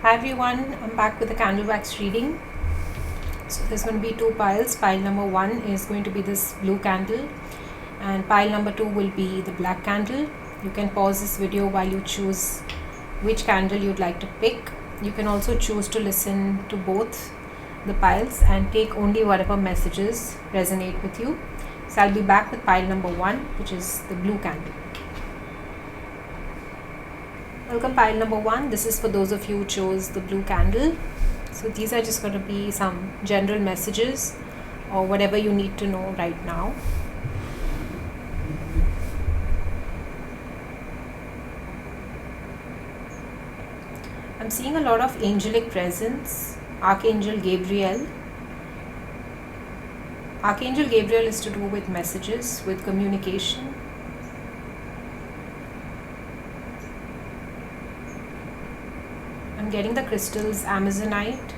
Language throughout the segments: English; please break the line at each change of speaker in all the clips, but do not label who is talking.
Hi everyone, I'm back with the candle wax reading. So there's going to be two piles. Pile number 1 is going to be this blue candle and pile number 2 will be the black candle. You can pause this video while you choose which candle you'd like to pick. You can also choose to listen to both the piles and take only whatever messages resonate with you. So I'll be back with pile number 1, which is the blue candle. Welcome pile number 1. This is for those of you who chose the blue candle. So these are just going to be some general messages or whatever you need to know right now. I'm seeing a lot of angelic presence. Archangel Gabriel. Archangel Gabriel is to do with messages, with communication. I'm getting the crystals Amazonite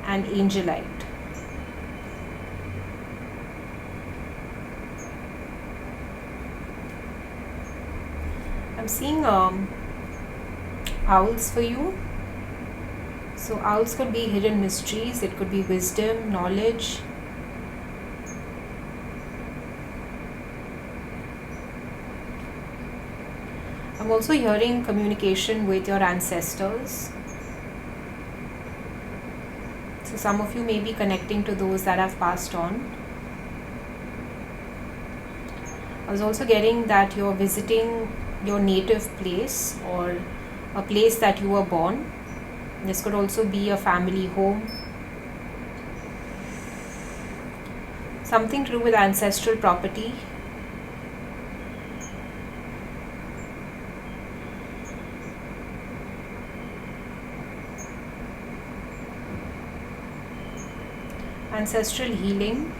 and Angelite. I'm seeing owls for you. So owls could be hidden mysteries, it could be wisdom, knowledge. I'm also hearing communication with your ancestors. So some of you may be connecting to those that have passed on. I was also getting that you're visiting your native place or a place that you were born. This could also be a family home. Something to do with ancestral property. Ancestral healing.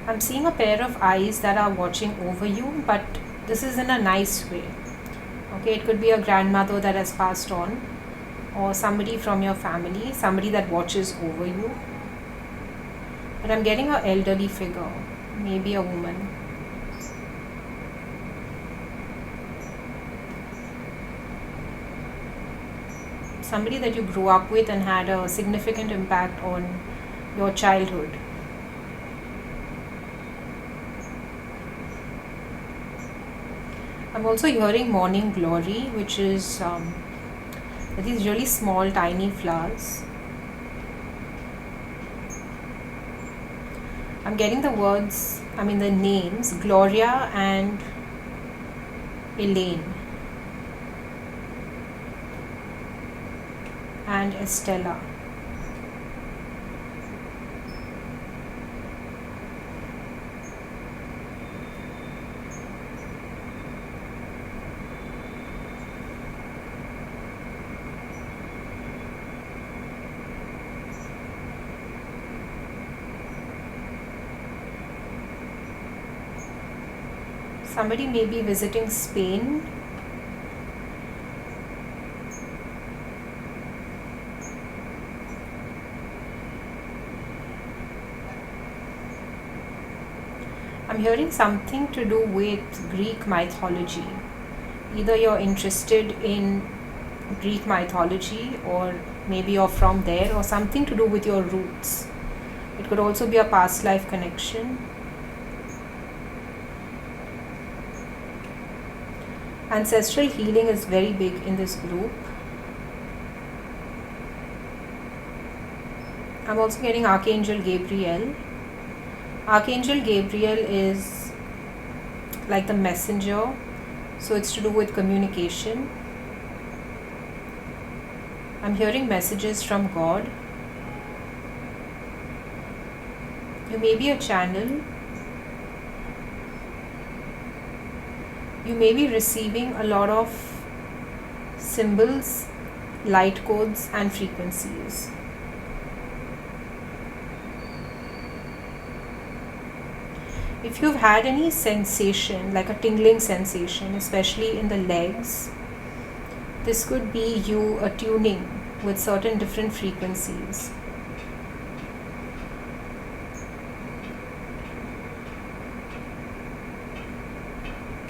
I'm seeing a pair of eyes that are watching over you, but this is in a nice way. Okay, it could be a grandmother that has passed on or somebody from your family, somebody that watches over you. But I'm getting an elderly figure, maybe a woman. Somebody that you grew up with and had a significant impact on your childhood. I'm also hearing morning glory, which is these really small tiny flowers. I'm getting the the names Gloria and Elaine and Estella. Somebody may be visiting Spain. I'm hearing something to do with Greek mythology. Either you're interested in Greek mythology or maybe you're from there, or something to do with your roots. It could also be a past life connection. Ancestral healing is very big in this group. I'm also getting Archangel Gabriel. Archangel Gabriel is like the messenger, so it's to do with communication. I'm hearing messages from God. You may be a channel. You may be receiving a lot of symbols, light codes and frequencies. If you've had any sensation, like a tingling sensation, especially in the legs, this could be you attuning with certain different frequencies.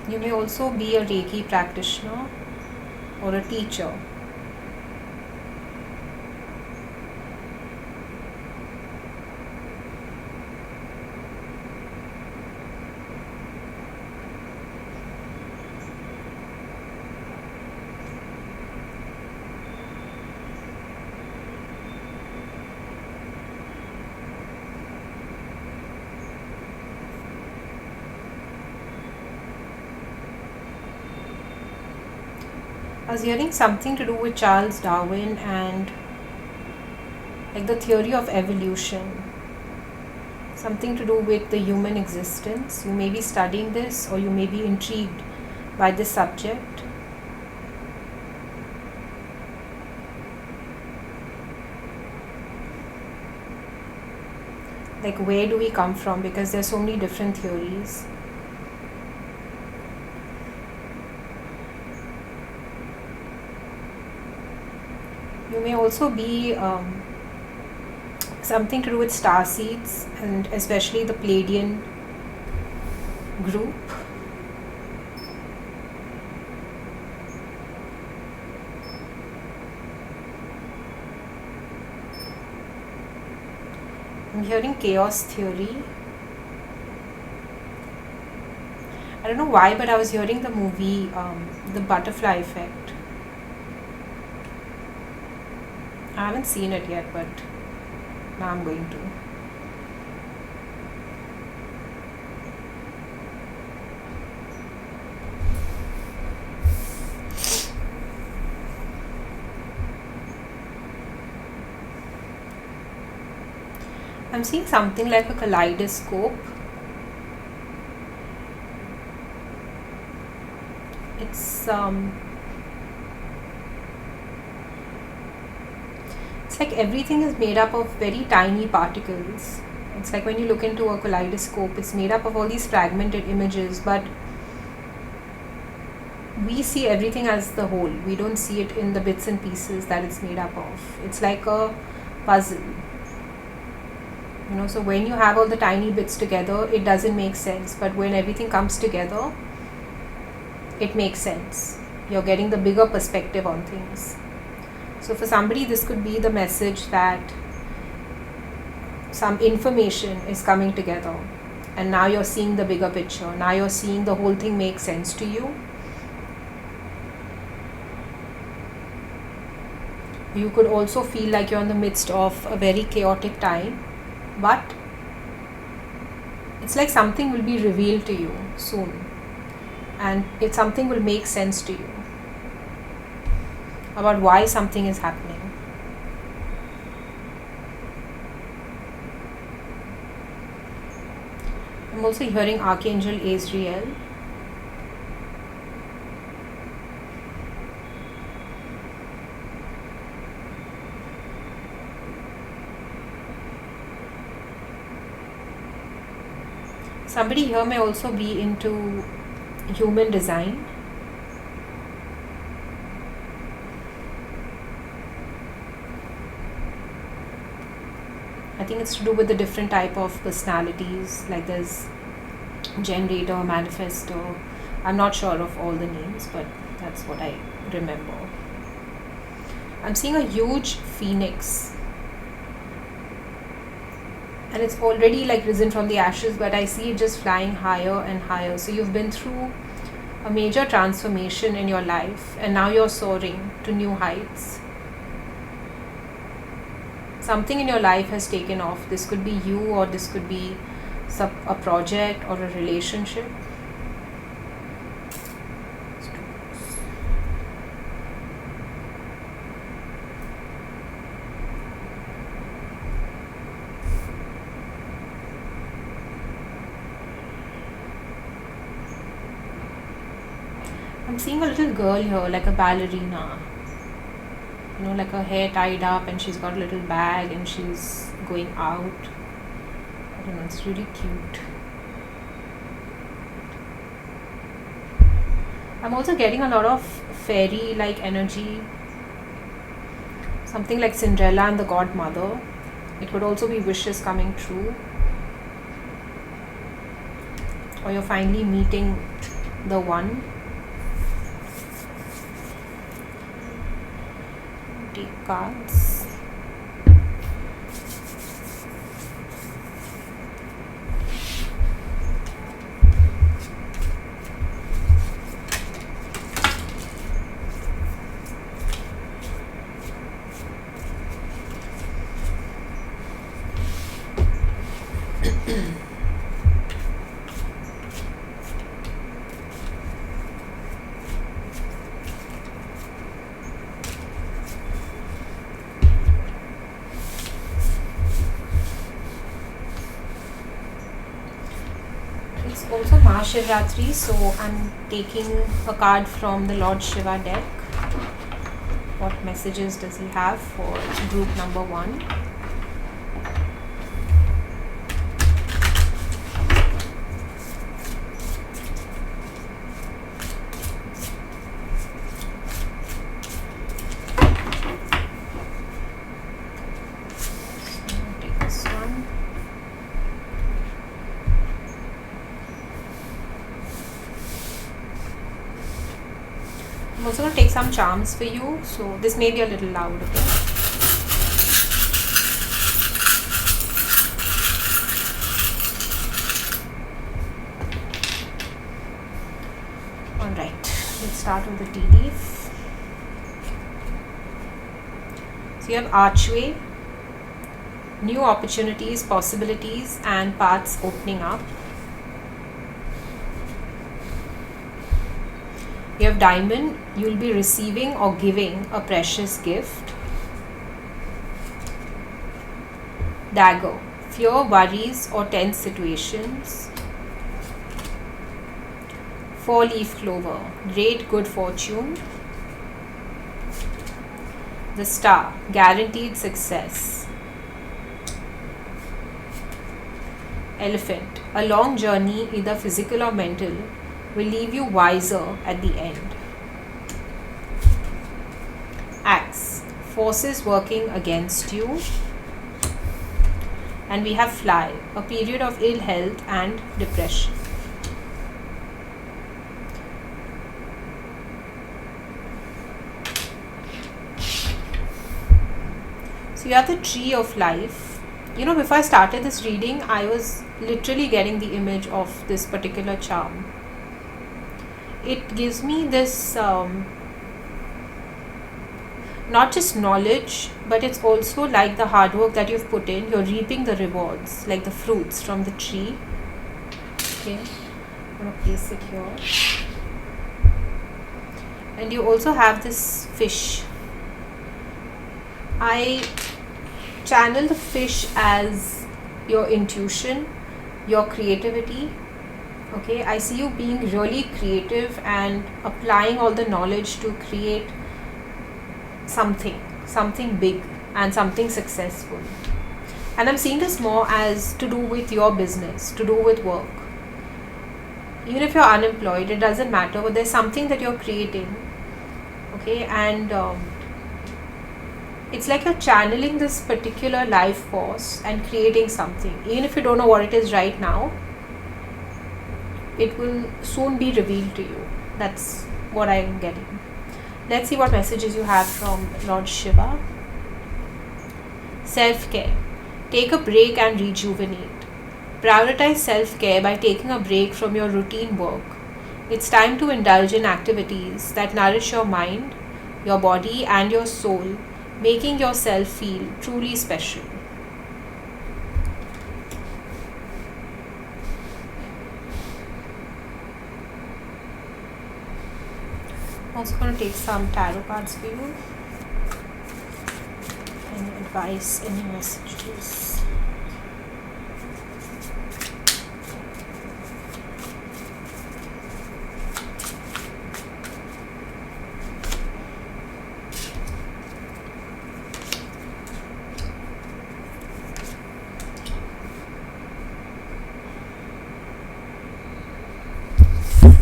You may also be a Reiki practitioner or a teacher. I was hearing something to do with Charles Darwin and like the theory of evolution, something to do with the human existence. You may be studying this or you may be intrigued by this subject. Like, where do we come from? Because there's so many different theories. You may also be something to do with star seeds and especially the Pleiadian group. I'm hearing chaos theory. I don't know why, but I was hearing the movie The Butterfly Effect. I haven't seen it yet, but now I'm going to. I'm seeing something like a kaleidoscope. It's like everything is made up of very tiny particles. It's like when you look into a kaleidoscope, it's made up of all these fragmented images, but we see everything as the whole. We don't see it in the bits and pieces that it's made up of. It's like a puzzle. So when you have all the tiny bits together, it doesn't make sense. But when everything comes together, it makes sense. You're getting the bigger perspective on things. So for somebody, this could be the message that some information is coming together and now you're seeing the bigger picture. Now you're seeing the whole thing make sense to you. You could also feel like you're in the midst of a very chaotic time, but it's like something will be revealed to you soon and something will make sense to you about why something is happening. I'm also hearing Archangel Azrael. Somebody here may also be into human design. I think it's to do with the different type of personalities, like there's generator, manifestor. I'm not sure of all the names, but that's what I remember. I'm seeing a huge phoenix and it's already like risen from the ashes, but I see it just flying higher and higher. So you've been through a major transformation in your life and now you're soaring to new heights. Something in your life has taken off. This could be you, or this could be a project or a relationship. I'm seeing a little girl here, like a ballerina. Like her hair tied up and she's got a little bag and she's going out. I don't know, it's really cute. I'm also getting a lot of fairy-like energy. Something like Cinderella and the Godmother. It could also be wishes coming true. Or you're finally meeting the 1. Take cards. It's also Mahashivratri, so I'm taking a card from the Lord Shiva deck. What messages does he have for group number 1? I'm also going to take some charms for you, so this may be a little loud, okay? Alright, let's start with the tea leaf. So you have archway, new opportunities, possibilities, and paths opening up. You have diamond, you will be receiving or giving a precious gift. Dagger, fear, worries, or tense situations. 4-leaf clover, great good fortune. The star, guaranteed success. Elephant, a long journey, either physical or mental, will leave you wiser at the end. Axe, forces working against you. And we have fly, a period of ill health and depression. So you have the tree of life. You know, before I started this reading, I was literally getting the image of this particular charm. It gives me this not just knowledge, but it's also like the hard work that you've put in, you're reaping the rewards, like the fruits from the tree. Okay, I'm going to place it here. And you also have this fish. I channel the fish as your intuition, your creativity. Okay, I see you being really creative and applying all the knowledge to create something big and something successful. And I'm seeing this more as to do with your business, to do with work. Even if you're unemployed, it doesn't matter, but there's something that you're creating. Okay, and it's like you're channeling this particular life force and creating something. Even if you don't know what it is right now, it will soon be revealed to you. That's what I'm getting. Let's see what messages you have from Lord Shiva. Self-care. Take a break and rejuvenate. Prioritize self-care by taking a break from your routine work. It's time to indulge in activities that nourish your mind, your body, and your soul, making yourself feel truly special. I'm also going to take some tarot cards for you. Any advice, any messages?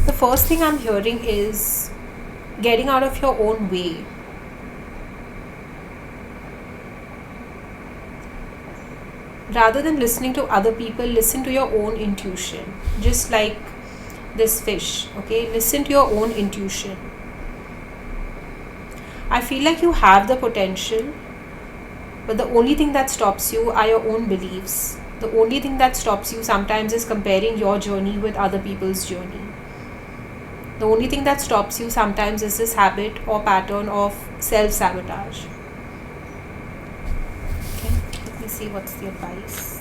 The first thing I'm hearing is getting out of your own way. Rather than listening to other people, listen to your own intuition. Just like this fish. Okay, listen to your own intuition. I feel like you have the potential, but the only thing that stops you are your own beliefs. The only thing that stops you sometimes is comparing your journey with other people's journey. The only thing that stops you sometimes is this habit or pattern of self-sabotage. Okay, let me see what's the advice.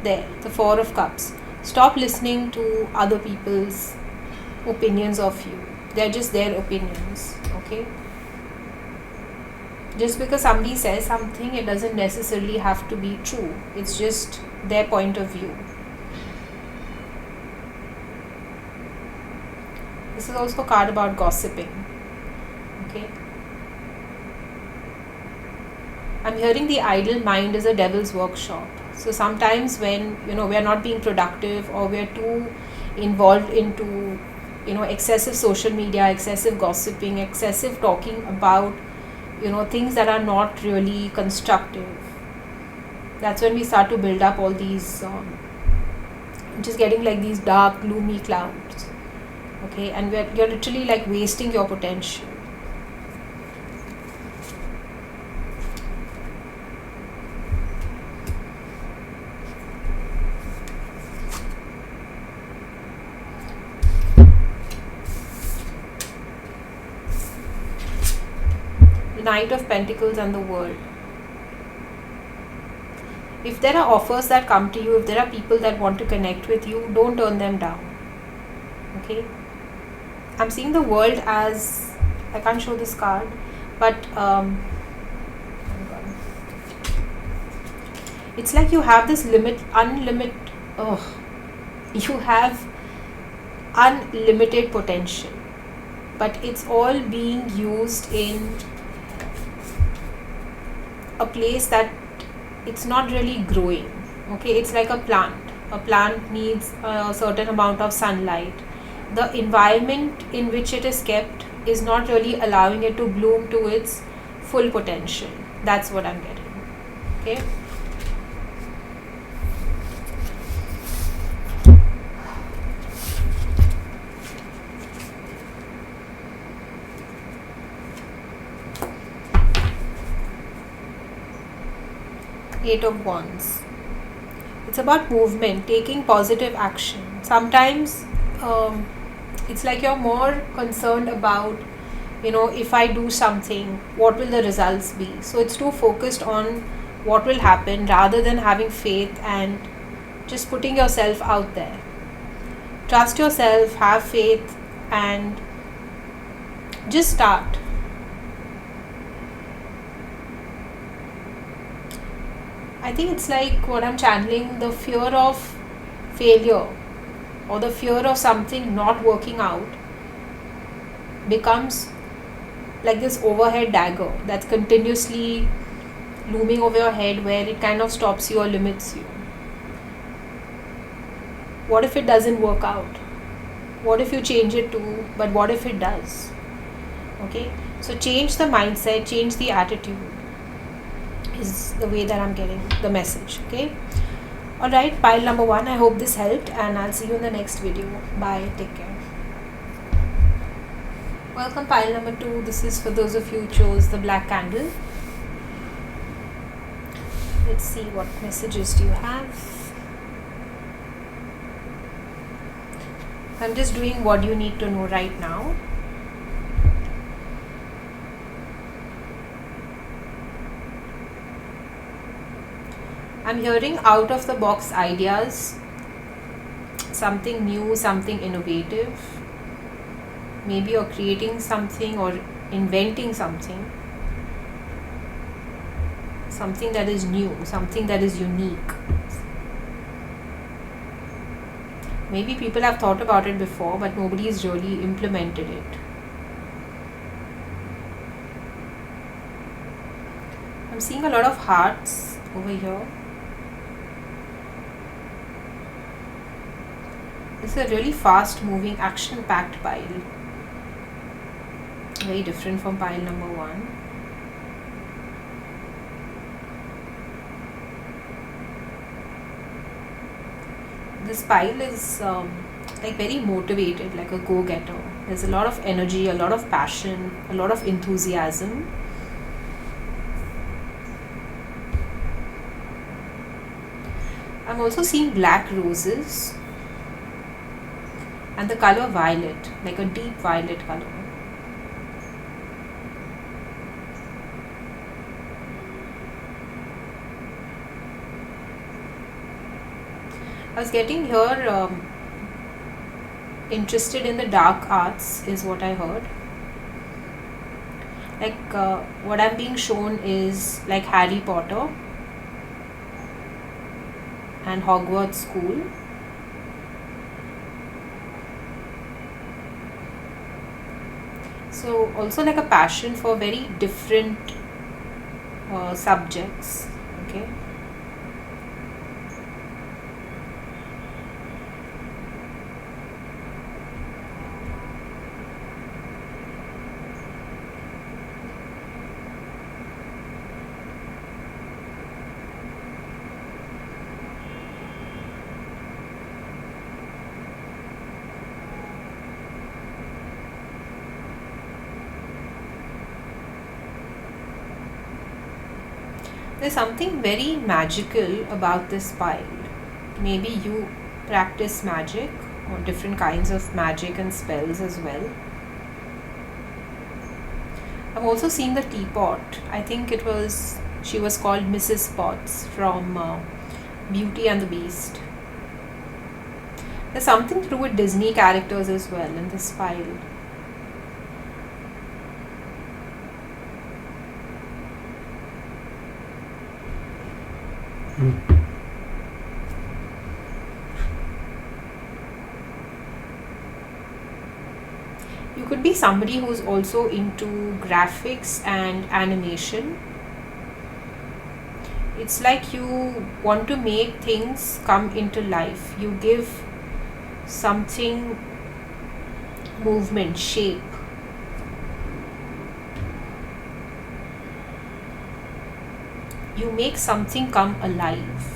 There, the Four of Cups. Stop listening to other people's opinions of you. They're just their opinions, okay? Just because somebody says something, it doesn't necessarily have to be true. It's just their point of view. This is also a card about gossiping, okay? I'm hearing the idle mind is a devil's workshop. So sometimes when, we are not being productive, or we are too involved into, excessive social media, excessive gossiping, excessive talking about, things that are not really constructive. That's when we start to build up all these, just getting like these dark, gloomy clouds. Okay, and you're literally like wasting your potential. The Knight of Pentacles and the World. If there are offers that come to you, if there are people that want to connect with you, don't turn them down. Okay, I'm seeing the World as, I can't show this card, but it's like you have this you have unlimited potential, but it's all being used in a place that it's not really growing. Okay, it's like a plant needs a certain amount of sunlight. The environment in which it is kept is not really allowing it to bloom to its full potential. That's what I'm getting. Okay, Eight of Wands. It's about movement, taking positive action. Sometimes it's like you're more concerned about, if I do something, what will the results be? So it's too focused on what will happen rather than having faith and just putting yourself out there. Trust yourself, have faith, and just start. I think it's like what I'm channeling, the fear of failure or the fear of something not working out becomes like this overhead dagger that's continuously looming over your head, where it kind of stops you or limits you. What if it doesn't work out? What if you change it too, but what if it does? Okay, so change the mindset, change the attitude is the way that I'm getting the message. Okay, alright, pile number 1, I hope this helped, and I'll see you in the next video. Bye, take care. Welcome, pile number 2. This is for those of you who chose the black candle. Let's see, what messages do you have? I'm just doing what you need to know right now. I'm hearing out of the box ideas, something new, something innovative. Maybe you're creating something or inventing something that is new, something that is unique. Maybe people have thought about it before, but nobody has really implemented it. I'm seeing a lot of hearts over here. This is a really fast moving, action packed pile. Very different from pile number 1. This pile is like very motivated, like a go-getter. There's a lot of energy, a lot of passion, a lot of enthusiasm. I'm also seeing black roses and the color violet, like a deep violet color. I was getting here interested in the dark arts, is what I heard. Like what I'm being shown is like Harry Potter and Hogwarts School. So also like a passion for very different subjects. Okay. There's something very magical about this pile. Maybe you practice magic or different kinds of magic and spells as well. I'm also seeing the teapot. I think she was called Mrs. Potts from Beauty and the Beast. There's something to do with Disney characters as well in this pile. You could be somebody who's also into graphics and animation. It's like you want to make things come into life. You give something movement, shape. You make something come alive.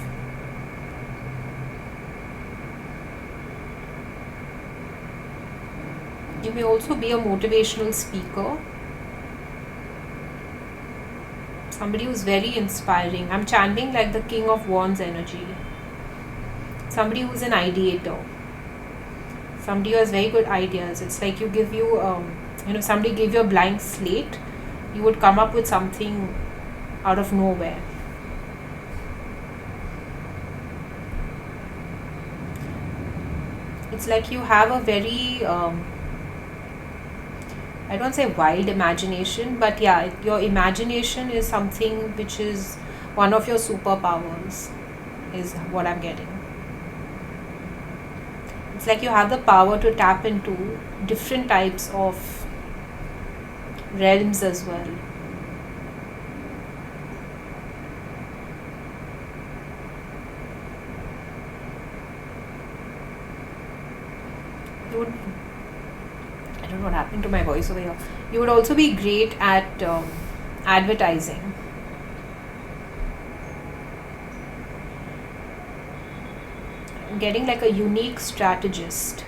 You may also be a motivational speaker. Somebody who's very inspiring. I'm channeling like the King of Wands energy. Somebody who's an ideator. Somebody who has very good ideas. It's like somebody gave you a blank slate, you would come up with something out of nowhere. It's like you have a very I don't say wild imagination, but yeah, your imagination is something which is one of your superpowers, is what I'm getting. It's like you have the power to tap into different types of realms as well. You would, I don't know what happened to my voice over here. You would also be great at advertising. I'm getting like a unique strategist.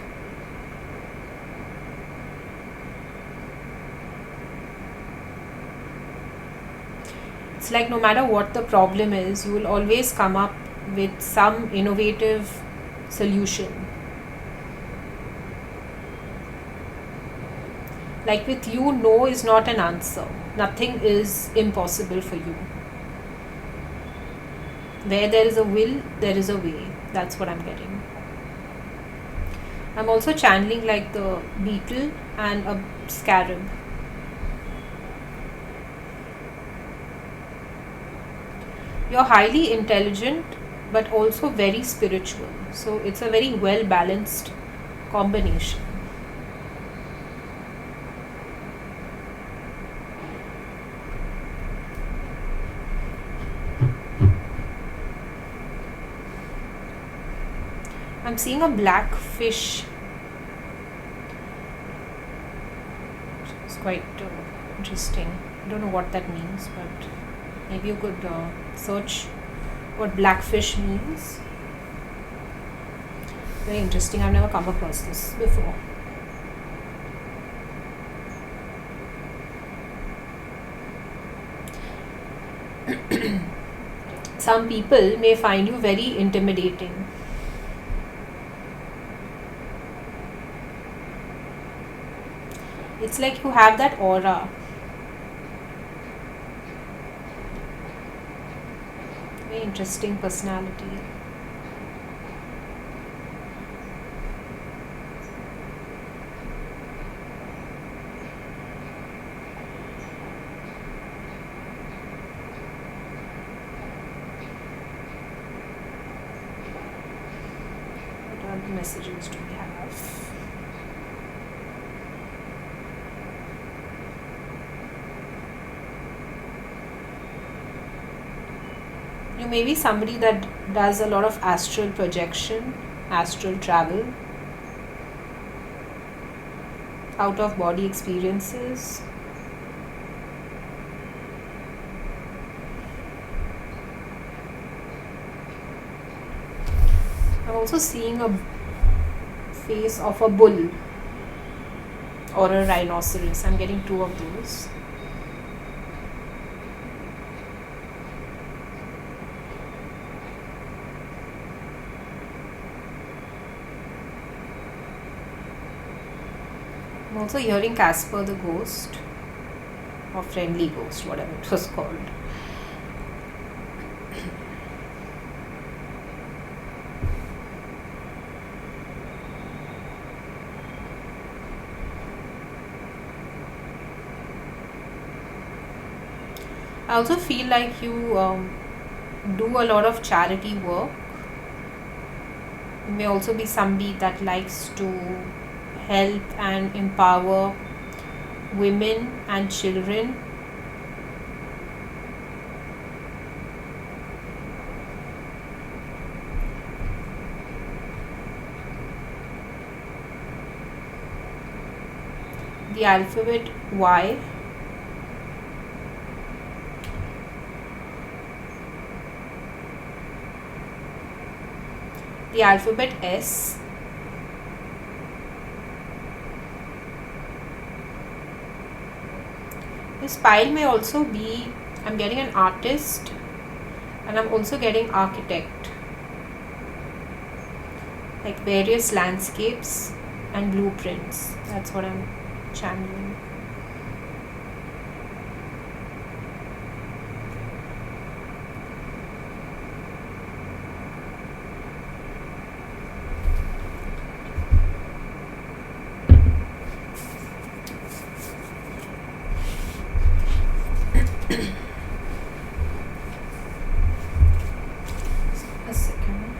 It's like no matter what the problem is, you will always come up with some innovative solution. Like with you, no is not an answer. Nothing is impossible for you. Where there is a will, there is a way. That's what I'm getting. I'm also channeling like the beetle and a scarab. You're highly intelligent but also very spiritual. So it's a very well balanced combination. I'm seeing a black fish. It's quite interesting. I don't know what that means, but maybe you could search what black fish means. Very interesting. I've never come across this before. Some people may find you very intimidating. It's like you have that aura. Very interesting personality. What other messages do we have? You may be somebody that does a lot of astral projection, astral travel, out of body experiences. I'm also seeing a face of a bull or a rhinoceros. I'm getting two of those. I'm also hearing Casper the ghost, or friendly ghost, whatever it was called. I also feel like you do a lot of charity work. You may also be somebody that likes to help and empower women and children. The alphabet Y. The alphabet S. This pile may also be, I'm getting an artist and I'm also getting architect, like various landscapes and blueprints. That's what I'm channeling. A second.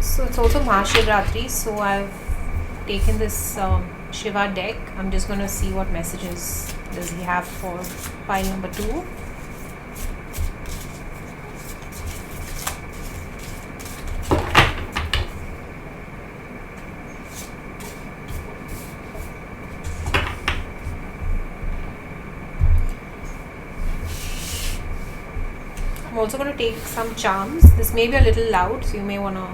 So it's also Mahashivratri, so I've taken this Shiva deck. I'm just going to see what messages does he have for pile number 2. I'm also going to take some charms. This may be a little loud, so you may want to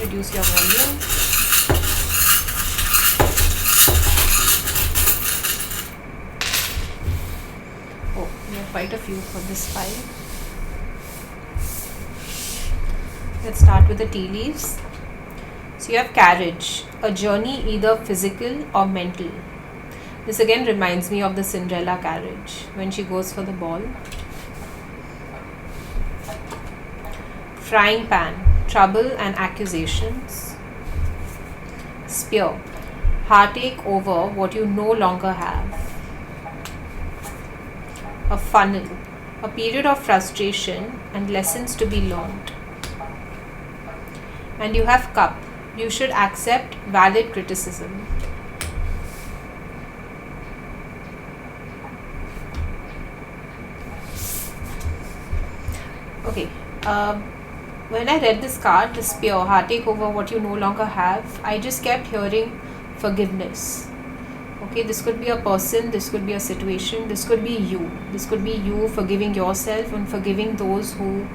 reduce your volume. Oh, we have quite a few for this file. Let's start with the tea leaves. So you have carriage, a journey either physical or mental. This again reminds me of the Cinderella carriage when she goes for the ball. Frying pan, trouble and accusations. Spear. Heartache over what you no longer have. A funnel. A period of frustration and lessons to be learned. And you have Cup. You should accept valid criticism. Okay. When I read this card, the Spear, heartache over what you no longer have, I just kept hearing forgiveness. Okay, this could be a person, this could be a situation, this could be you. This could be you forgiving yourself and forgiving those who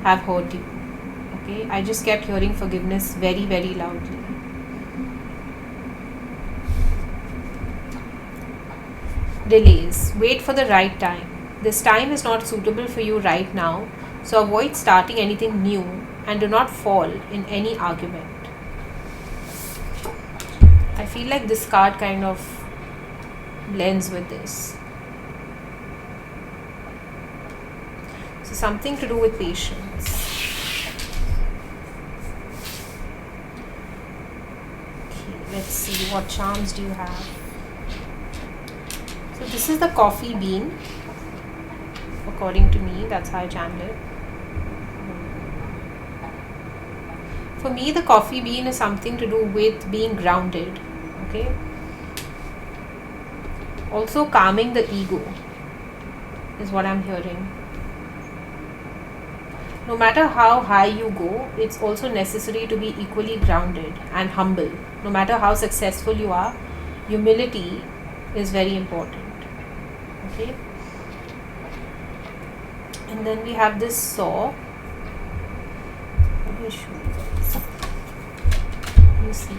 have hurt you. Okay, I just kept hearing forgiveness very, very loudly. Delays. Wait for the right time. This time is not suitable for you right now, so avoid starting anything new and do not fall in any argument. I feel like this card kind of blends with this. So something to do with patience. Okay, let's see, what charms do you have? So this is the coffee bean. According to me, that's how I channel it. For me, the coffee bean is something to do with being grounded. Okay. Also calming the ego is what I'm hearing. No matter how high you go, it's also necessary to be equally grounded and humble. No matter how successful you are, humility is very important. Okay. And then we have this saw. Let me show you guys. You see.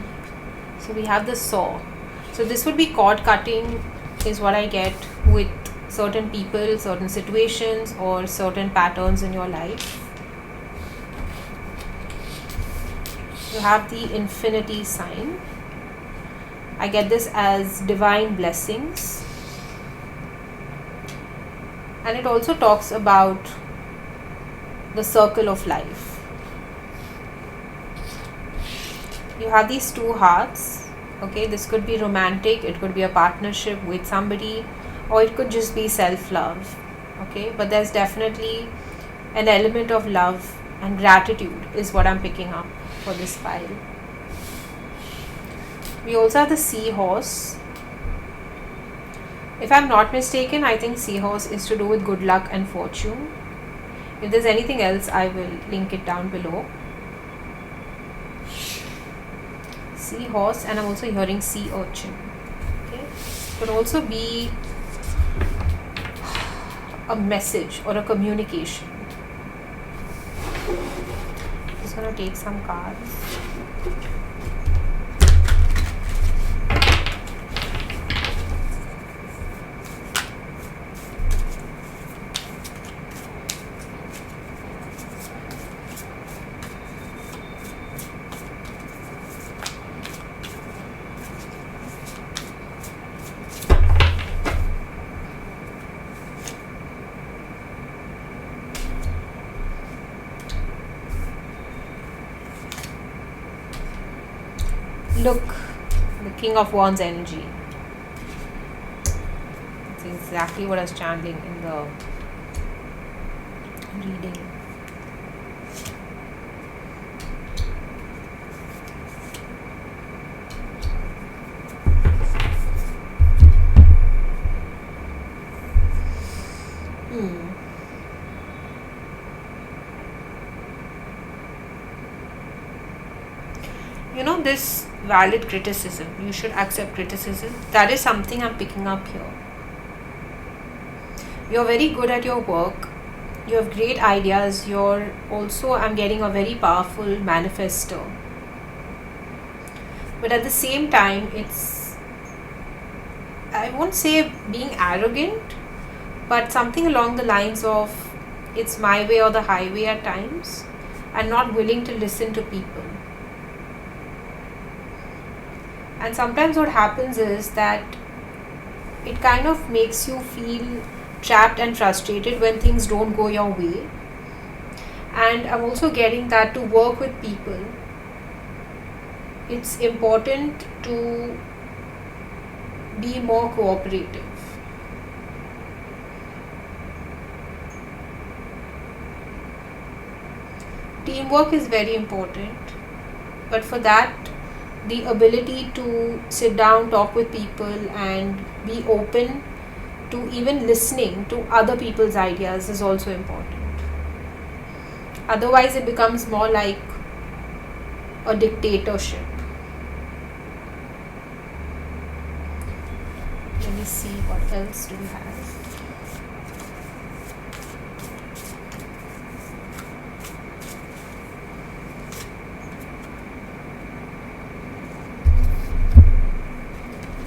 So we have the saw. So this would be cord cutting is what I get with certain people, certain situations or certain patterns in your life. You have the infinity sign. I get this as divine blessings. And it also talks about the circle of life. You have these two hearts. Okay, this could be romantic, it could be a partnership with somebody, or it could just be self-love. Okay, but there's definitely an element of love and gratitude is what I'm picking up for this pile. We also have the seahorse. If I'm not mistaken, I think seahorse is to do with good luck and fortune. If there's anything else, I will link it down below. Seahorse, and I'm also hearing sea urchin. Okay, could also be a message or a communication. Just gonna take some cards. Look, the King of Wands energy. That's exactly what I was channeling in the reading. You know, this valid criticism, you should accept criticism. That is something I'm picking up here. You're very good at your work. You have great ideas. You're also, I'm getting a very powerful manifestor. But at the same time, it's, I won't say being arrogant, but something along the lines of it's my way or the highway at times, and not willing to listen to people. And sometimes what happens is that it kind of makes you feel trapped and frustrated when things don't go your way. And I'm also getting that to work with people, it's important to be more cooperative. Teamwork is very important, but for that, the ability to sit down, talk with people, and be open to even listening to other people's ideas is also important. Otherwise, it becomes more like a dictatorship. Let me see what else do we have.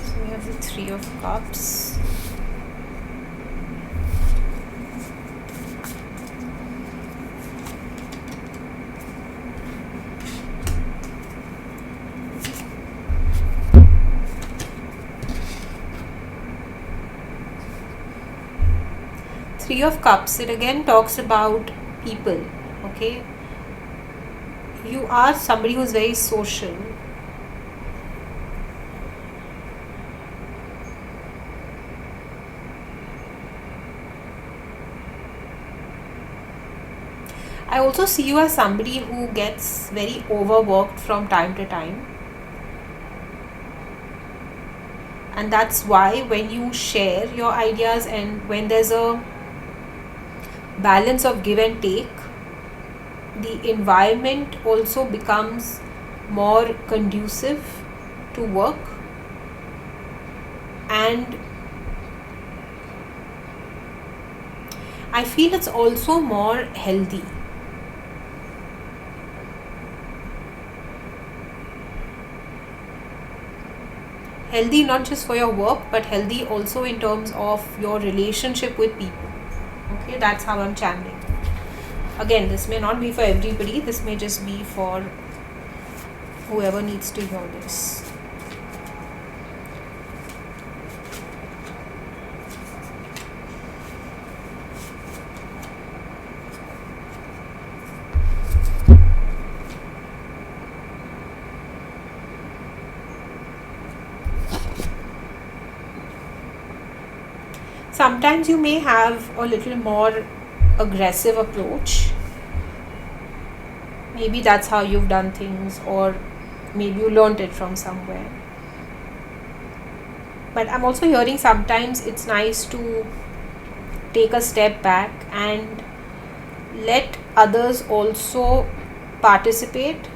So we have the Three of Cups. Three of Cups, it again talks about people, okay? You are somebody who's very social. I also see you as somebody who gets very overworked from time to time. And that's why when you share your ideas and when there's a balance of give and take, the environment also becomes more conducive to work, and I feel it's also more healthy. Healthy not just for your work, but healthy also in terms of your relationship with people. Okay, that's how I'm channeling. Again, this may not be for everybody, this may just be for whoever needs to hear this. Sometimes you may have a little more aggressive approach. Maybe that's how you've done things, or maybe you learned it from somewhere. But I'm also hearing sometimes it's nice to take a step back and let others also participate,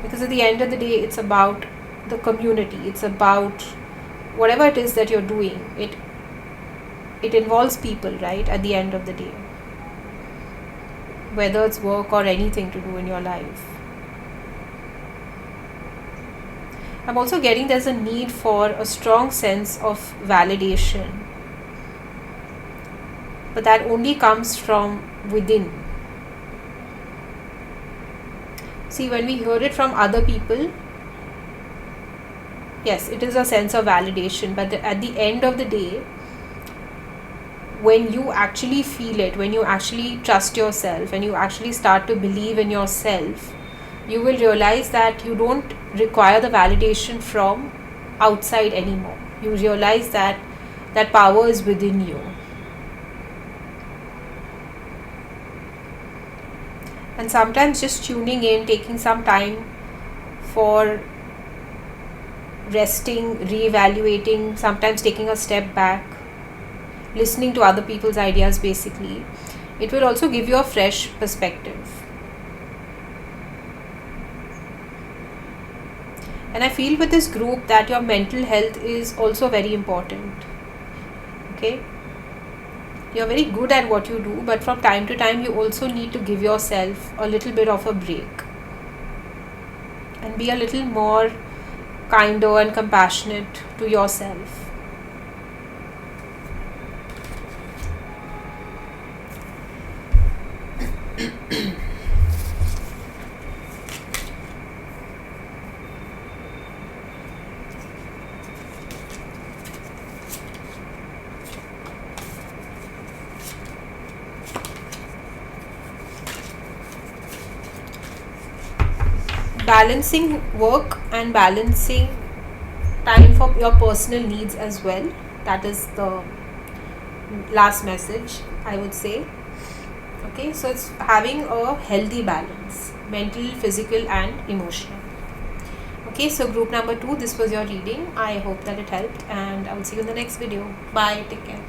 because at the end of the day, it's about the community. It's about whatever it is that you're doing. It involves people, right? At the end of the day, whether it's work or anything to do in your life. I'm also getting there's a need for a strong sense of validation, but that only comes from within. See, when we hear it from other people, yes, it is a sense of validation, but at the end of the day, when you actually feel it, when you actually trust yourself, and you actually start to believe in yourself, you will realize that you don't require the validation from outside anymore. You realize that that power is within you. And sometimes just tuning in, taking some time for resting, reevaluating, sometimes taking a step back, listening to other people's ideas, basically, it will also give you a fresh perspective. And I feel with this group that your mental health is also very important. Okay? You're very good at what you do, but from time to time you also need to give yourself a little bit of a break and be a little more kinder and compassionate to yourself. balancing work and balancing time for your personal needs as well. That is the last message I would say. Okay, so it's having a healthy balance, mental, physical and emotional. Okay, so group number 2, this was your reading. I hope that it helped, and I will see you in the next video. Bye, take care.